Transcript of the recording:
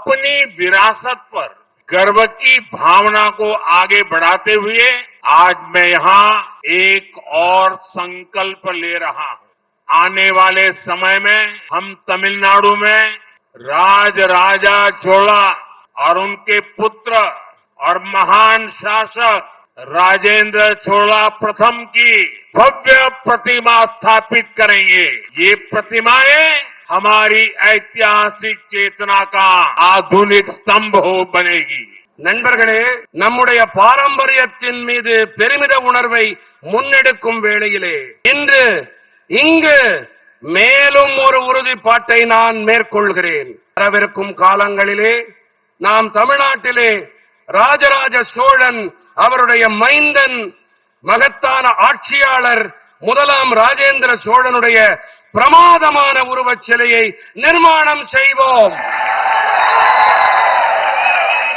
अपनी विरासत पर गर्व की भावना को आगे बढ़ाते हुए आज मैं यहाँ एक और संकल्प ले रहा हूँ। आने वाले समय में हम तमिलनाडु में राजराजा चोला और उनके पुत्र और महान शासक राजेंद्र चोला प्रथम की भव्य प्रतिमा स्थापित करेंगे। ये प्रतिमाएं हमारी ऐतिहासिक चेतना का आधुनिक स्तंभ हो बनेगी। நண்பர்களே, நம்முடைய பாரம்பரியத்தின் மீது பெருமித உணர்வை முன்னெடுக்கும் வேளையிலே இன்று இங்கு மேலும் ஒரு உறுதிப்பாட்டை நான் மேற்கொள்கிறேன். வரவிருக்கும் காலங்களிலே நாம் தமிழ்நாட்டிலே ராஜராஜ சோழன் அவருடைய மைந்தன் மகத்தான ஆட்சியாளர் முதலாம் ராஜேந்திர சோழனுடைய பிரமாதமான உருவச் சிலையை நிர்மாணம் செய்வோம்.